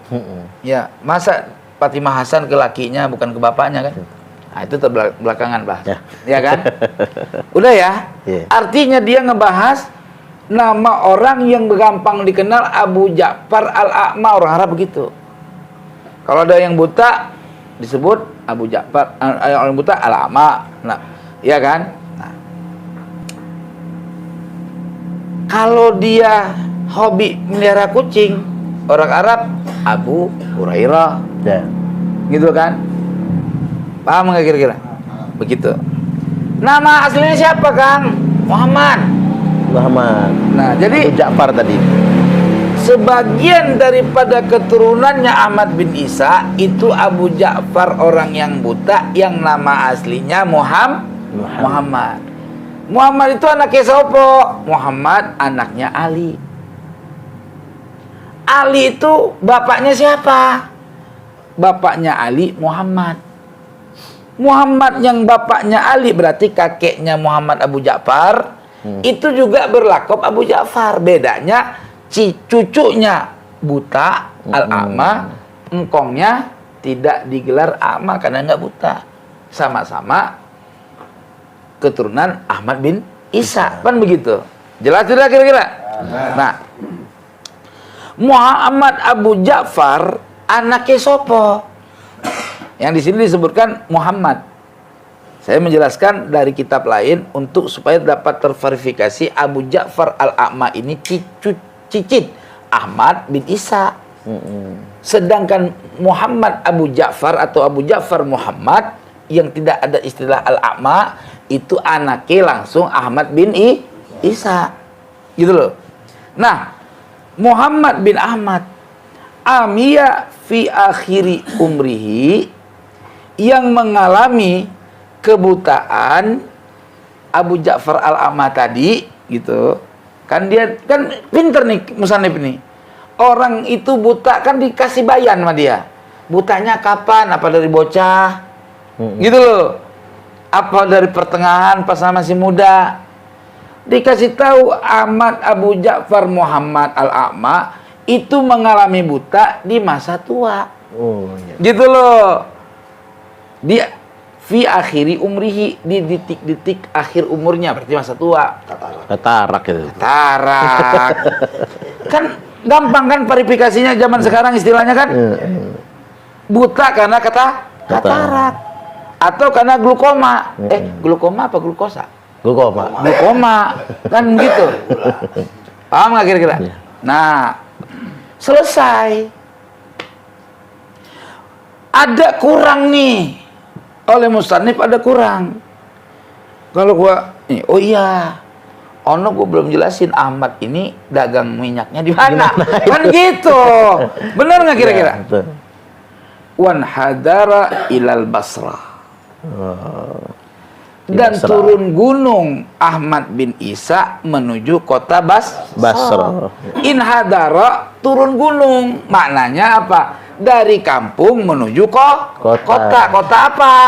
Speaker 2: Ya, masa Fatimah Hasan ke lakinya bukan ke bapaknya kan? Nah, itu terbelakangan, Bah. Ya kan? Udah ya?
Speaker 1: Yeah.
Speaker 2: Artinya dia ngebahas nama orang yang gampang dikenal Abu Ja'far Al-A'ma, orang Arab begitu. Kalau ada yang buta disebut Abu Ja'far, orang buta Al-A'ma. Nah, ya kan? Nah. Kalau dia hobi melihara kucing, orang Arab Abu Hurairah.
Speaker 1: Ya.
Speaker 2: Gitu kan? Paham nggak kira-kira? Begitu. Nama aslinya siapa, Kang? Muhammad. Nah, jadi
Speaker 1: Abu Ja'far tadi.
Speaker 2: sebagian daripada keturunannya Ahmad bin Isa itu Abu Ja'far, orang yang buta, yang nama aslinya Muhammad. Muhammad itu anaknya siapa? Muhammad anaknya Ali. Ali itu bapaknya siapa? Bapaknya Ali Muhammad. Muhammad yang bapaknya Ali berarti kakeknya Muhammad Abu Ja'far. Itu juga berlakop Abu Ja'far. Bedanya cucunya buta, Al-A'ma, engkongnya tidak digelar A'ma karena nggak buta. Sama-sama keturunan Ahmad bin Isa. Kan begitu. Jelas tidak kira-kira? Nah, Muhammad Abu Ja'far anaknya sopo? Yang di sini disebutkan Muhammad. Saya menjelaskan dari kitab lain untuk supaya dapat terverifikasi Abu Ja'far Al-A'ma ini cicit Ahmad bin Isa. Sedangkan Muhammad Abu Ja'far atau Abu Ja'far Muhammad yang tidak ada istilah Al-A'ma itu anaknya langsung Ahmad bin Isa. Gitu loh. Nah, Muhammad bin Ahmad Amiya fi akhiri umrihi, yang mengalami kebutaan Abu Ja'far Al-A'ma tadi gitu. Kan dia kan pinter nih musannif nih. Orang itu buta kan dikasih bayan sama dia. Butanya kapan? Apa dari bocah? Gitu loh. Apa dari pertengahan pas masih muda? Dikasih tahu Ahmad Abu Ja'far Muhammad Al-A'ma itu mengalami buta di masa tua.
Speaker 1: Oh, iya.
Speaker 2: Gitu loh. Dia fi akhiri umrihi, di detik-detik akhir umurnya, berarti masa tua.
Speaker 1: Katarak gitu.
Speaker 2: Katarak. Kan gampang kan verifikasinya zaman sekarang istilahnya kan? Buta karena katarak. Atau karena glukoma. Glukoma apa glukosa? Glukoma. Kan gitu. Paham nggak kira-kira? Nah, selesai. Ada kurang nih. Oleh musannif ada kurang. Kalau gua nih, oh iya. Ono gua belum jelasin Ahmad ini dagang minyaknya di mana? Kan gitu. Benar nggak kira-kira?
Speaker 1: Ya,
Speaker 2: Wan hadara ilal Basrah. Dan
Speaker 1: Basrah.
Speaker 2: turun gunung Ahmad bin Isa menuju kota
Speaker 1: Basrah.
Speaker 2: In hadara, turun gunung. Maknanya apa? Dari kampung menuju kota. Kota apa?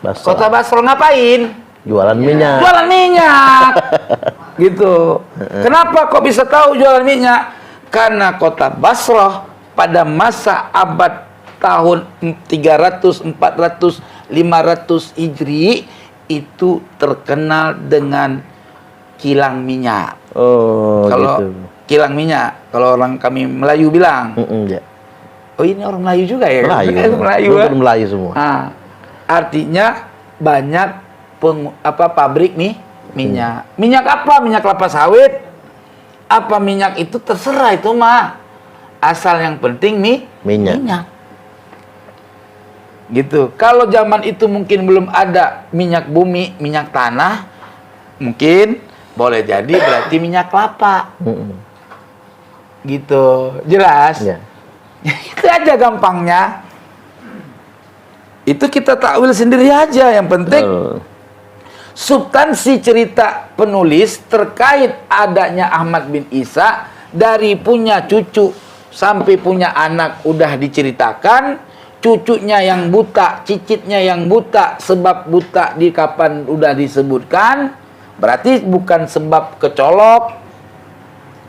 Speaker 1: Basrah.
Speaker 2: Kota Basrah ngapain?
Speaker 1: Jualan minyak.
Speaker 2: Jualan minyak. Gitu. Kenapa kok bisa tahu jualan minyak? Karena kota Basrah pada masa abad tahun 300, 400, 500 Hijri itu terkenal dengan kilang minyak.
Speaker 1: Oh,
Speaker 2: Kalau
Speaker 1: gitu.
Speaker 2: kilang minyak, kalau orang kami Melayu bilang,
Speaker 1: Ya.
Speaker 2: oh ini orang Melayu juga ya?
Speaker 1: Melayu.
Speaker 2: Melayu.
Speaker 1: Betul Melayu semua.
Speaker 2: Nah, Artinya banyak pabrik minyak. Minyak apa? Minyak kelapa sawit. Apa minyak itu terserah itu mah. Asal yang penting minyak. Gitu. Kalau zaman itu mungkin belum ada minyak bumi, minyak tanah, mungkin boleh jadi berarti minyak kelapa. Gitu. Jelas?
Speaker 1: Ya.
Speaker 2: Itu aja gampangnya. Itu kita takwil sendiri aja. Yang penting substansi cerita penulis terkait adanya Ahmad bin Isa dari punya cucu sampai punya anak udah diceritakan. Cucunya yang buta, cicitnya yang buta, sebab buta di kapan udah disebutkan. Berarti bukan sebab kecolok,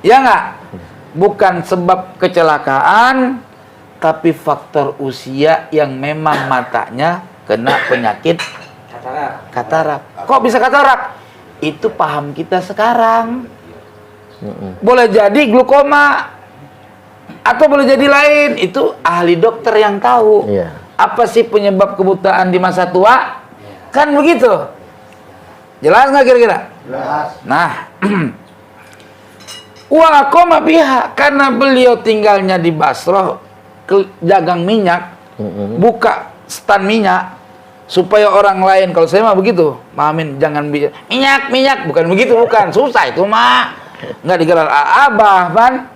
Speaker 2: ya nggak? Bukan sebab kecelakaan, tapi faktor usia yang memang matanya kena penyakit katarak. Kok bisa katarak? Itu paham kita sekarang. Boleh jadi glukoma, atau boleh jadi lain. Itu ahli dokter yang tahu.
Speaker 1: Iya.
Speaker 2: Apa sih penyebab kebutaan di masa tua? Kan begitu. Jelas nggak kira-kira?
Speaker 3: Jelas.
Speaker 2: Nah, wa aqama biha, karena beliau tinggalnya di Basrah, dagang minyak, buka stan minyak supaya orang lain, kalau saya mah begitu, pahamin, jangan minyak, bukan begitu, bukan, susah itu mah, nggak digelar abah, pan,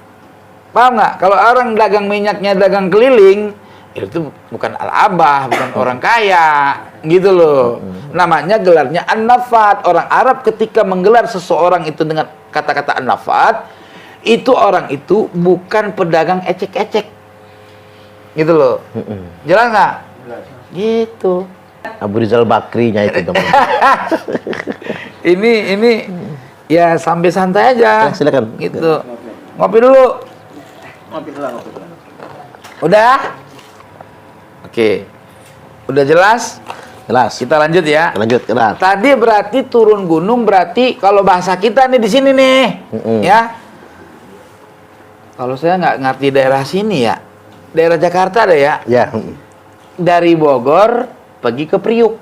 Speaker 2: paham nggak? Kalau orang dagang minyaknya dagang keliling, itu bukan al-abah, bukan orang kaya, gitu loh. Namanya gelarnya an-nafat. Orang Arab ketika menggelar seseorang itu dengan kata-kata an-nafat, itu orang itu bukan pedagang ecek-ecek, gitu loh. Jelas nggak? Gitu.
Speaker 1: Abu Rizal Bakrinya itu dong.
Speaker 2: Ini ya sampai santai aja.
Speaker 1: Ya, silakan.
Speaker 2: Gitu. Ngopi dulu. Udah? Oke. Udah jelas?
Speaker 1: Jelas.
Speaker 2: Kita lanjut ya.
Speaker 1: Lanjut, kelar.
Speaker 2: Tadi berarti turun gunung, berarti kalau bahasa kita nih di sini nih, ya. Kalau saya nggak ngerti daerah sini ya, daerah Jakarta ada ya.
Speaker 1: Ya.
Speaker 2: Dari Bogor pergi ke Priuk,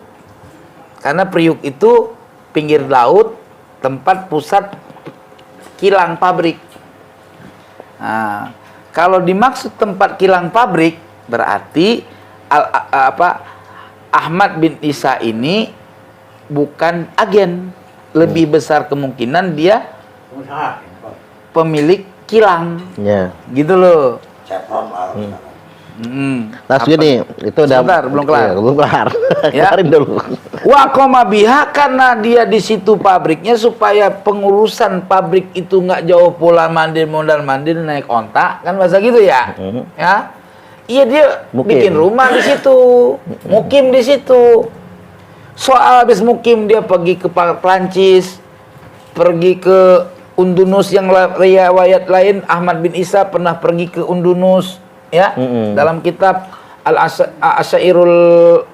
Speaker 2: karena Priuk itu pinggir laut, tempat pusat kilang pabrik. Nah, kalau dimaksud tempat kilang pabrik, berarti Ahmad bin Isa ini bukan agen. Lebih besar kemungkinan dia pemilik kilang.
Speaker 1: Ya.
Speaker 2: Gitu loh.
Speaker 1: Nah, gini, itu udah
Speaker 2: Sebentar, belum kelar.
Speaker 1: Ya, belum kelar.
Speaker 2: Ya.
Speaker 1: Kelarin dulu.
Speaker 2: Wa qoma biha, karena dia di situ pabriknya, supaya pengurusan pabrik itu nggak jauh pula mondar mandir naik ontak, kan bahasa gitu ya. Ya. Iya, dia
Speaker 1: Mukim.
Speaker 2: bikin rumah di situ, mukim di situ. Soal habis mukim dia pergi ke Prancis, pergi ke Undunus, yang riwayat lain Ahmad bin Isa pernah pergi ke Undunus, ya. Dalam kitab Al-Asyairul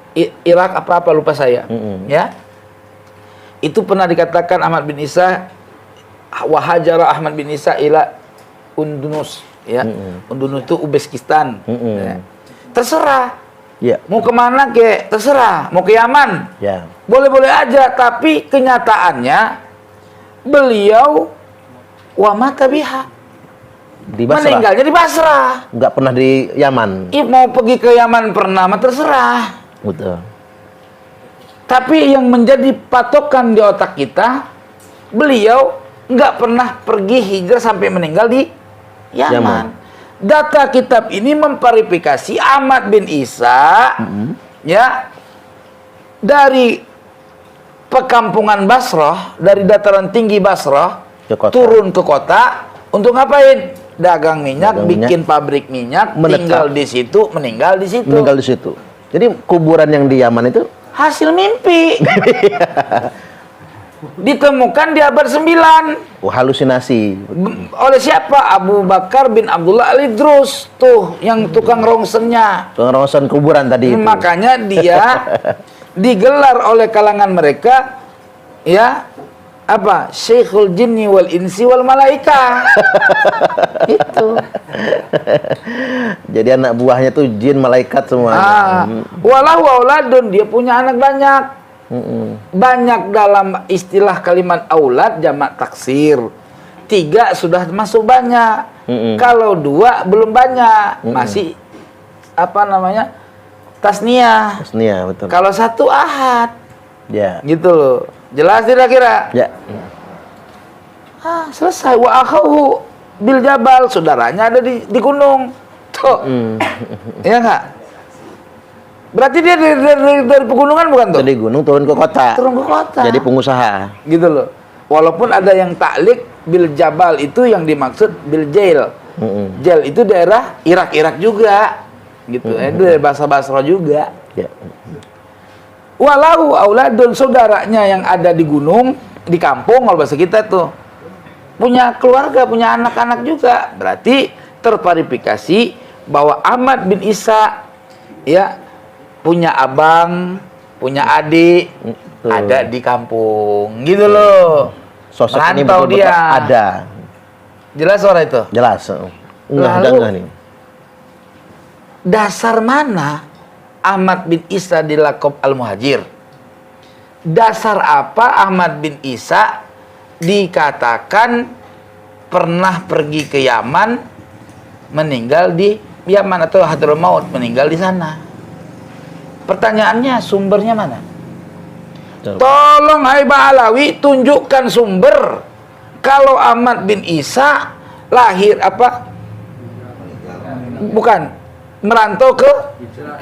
Speaker 2: Irak apa lupa saya, ya. Itu pernah dikatakan Ahmad bin Isa wahajara Ahmad bin Isa ila Undunus, ya. Undunus itu Uzbekistan. Ya. Terserah.
Speaker 1: Ya.
Speaker 2: Mau kemana ke, terserah. Mau ke Yaman,
Speaker 1: Ya.
Speaker 2: boleh-boleh aja. Tapi kenyataannya beliau wa mata biha,
Speaker 1: Di Basrah.
Speaker 2: meninggalnya di Basrah.
Speaker 1: Nggak pernah di Yaman.
Speaker 2: Mau pergi ke Yaman pernah, mah terserah.
Speaker 1: Betul.
Speaker 2: Tapi yang menjadi patokan di otak kita, beliau nggak pernah pergi hijrah sampai meninggal di Yaman. Data kitab ini memverifikasi Ahmad bin Isa, ya, dari perkampungan Basrah, dari dataran tinggi Basrah,
Speaker 1: Ke kota.
Speaker 2: turun ke kota untuk ngapain? Dagang minyak,
Speaker 1: Dagang
Speaker 2: bikin pabrik minyak,
Speaker 1: Menetap.
Speaker 2: tinggal di situ, meninggal di situ.
Speaker 1: Meninggal di situ. Jadi kuburan yang di Yaman itu
Speaker 2: Hasil mimpi. Ditemukan di abad 9
Speaker 1: halusinasi.
Speaker 2: oleh siapa? Abu Bakar bin Abdullah Al-Idrus, tuh yang tukang rongsennya.
Speaker 1: Pengerosan kuburan tadi itu.
Speaker 2: Makanya dia digelar oleh kalangan mereka, ya, apa? Syekhul Jinni wal Insi wal Malaika. Itu.
Speaker 1: Jadi anak buahnya tuh jin, malaikat semua.
Speaker 2: Walahu auladun, dia punya anak banyak. Banyak dalam istilah kalimat aulad jamak taksir. 3 sudah masuk banyak. Kalau 2 belum banyak, masih apa namanya? Tasniah.
Speaker 1: Tasniah, betul.
Speaker 2: Kalau 1 ahad.
Speaker 1: Ya.
Speaker 2: Gitu loh. Jelas tidak kira?
Speaker 1: Ya.
Speaker 2: Selesai. Wa akhahu bil jabal, saudaranya ada di gunung. Tuh. Ya enggak? Berarti dia dari pegunungan bukan tuh?
Speaker 1: Dari gunung turun ke kota.
Speaker 2: Turun ke kota.
Speaker 1: Jadi pengusaha.
Speaker 2: Gitu loh. Walaupun ada yang taklik bil jabal, itu yang dimaksud bil jail. Jail itu daerah Irak juga. Gitu. Itu dari bahasa Basra juga.
Speaker 1: Ya.
Speaker 2: Walau auladun, saudaranya yang ada di gunung, di kampung, kalau bahasa kita tuh punya keluarga, punya anak-anak juga. Berarti terverifikasi bahwa Ahmad bin Isa ya punya abang, punya adik, ada di kampung. Gitu loh.
Speaker 1: Sosok ini
Speaker 2: Merantau
Speaker 1: betul-betul
Speaker 2: dia.
Speaker 1: ada.
Speaker 2: Jelas suara itu?
Speaker 1: Jelas.
Speaker 2: Lalu,
Speaker 1: Enggak nih.
Speaker 2: Dasar mana Ahmad bin Isa dilakop Al-Muhajir? Dasar apa Ahmad bin Isa dikatakan pernah pergi ke Yaman, meninggal di Yaman, atau Hadramaut, meninggal di sana? Pertanyaannya, sumbernya mana? Tolong hai Ba'alawi, tunjukkan sumber. Kalau Ahmad bin Isa lahir apa? Bukan, merantau ke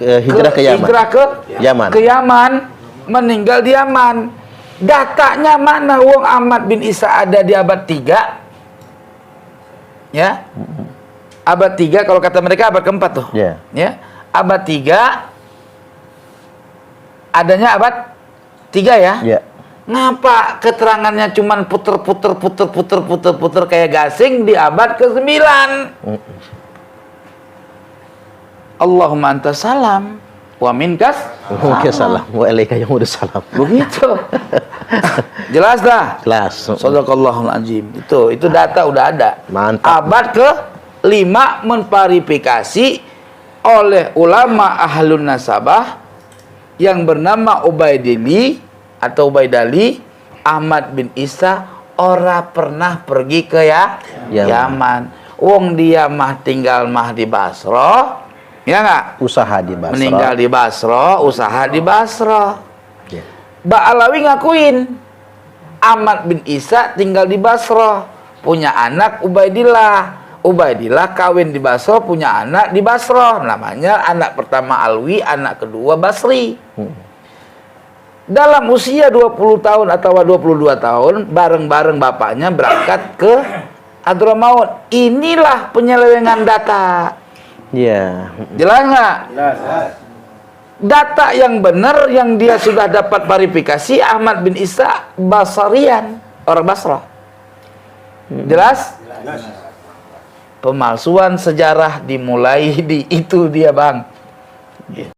Speaker 1: Hijrah ke Yaman.
Speaker 2: Hijrah ke
Speaker 1: Yaman.
Speaker 2: Ke Yaman, meninggal di Yaman. Datanya mana wong Ahmad bin Isa ada di abad 3? Ya. Abad 3, kalau kata mereka abad keempat tuh.
Speaker 1: Ya.
Speaker 2: Ya. Abad 3 adanya abad 3 ya.
Speaker 1: Ya.
Speaker 2: Ngapa keterangannya cuman puter kayak gasing di abad ke-9? Allahumma anta salam wa minkas
Speaker 1: Oke, salam. Waalaikumsalam.
Speaker 2: begitu. Jelas dah.
Speaker 1: Jelas.
Speaker 2: Shadaqallahul azim. Itu data udah ada.
Speaker 1: Mantap.
Speaker 2: Abad ke-5 menverifikasi oleh ulama ahlun nasabah yang bernama Ubaidili atau Ubaidali, Ahmad bin Isa ora pernah pergi ke Yaman. Wong dia mah tinggal mah di Basra, ya nggak?
Speaker 1: Usaha di Basra.
Speaker 2: Meninggal di Basra, usaha di Basra.
Speaker 1: Ya.
Speaker 2: Ba'alawi ngakuin Ahmad bin Isa tinggal di Basra, punya anak Ubaidillah. Ubaidillah kawin di Basra, punya anak di Basra. Namanya anak pertama Alwi, anak kedua Basri. Dalam usia 20 tahun atau 22 tahun, bareng-bareng bapaknya berangkat ke Hadramaut. Inilah penyelewengan data.
Speaker 1: Iya.
Speaker 2: Jelas nggak? Data yang benar yang dia sudah dapat verifikasi, Ahmad bin Isa Basarian, orang Basra. Jelas? Pemalsuan sejarah dimulai di itu dia, Bang.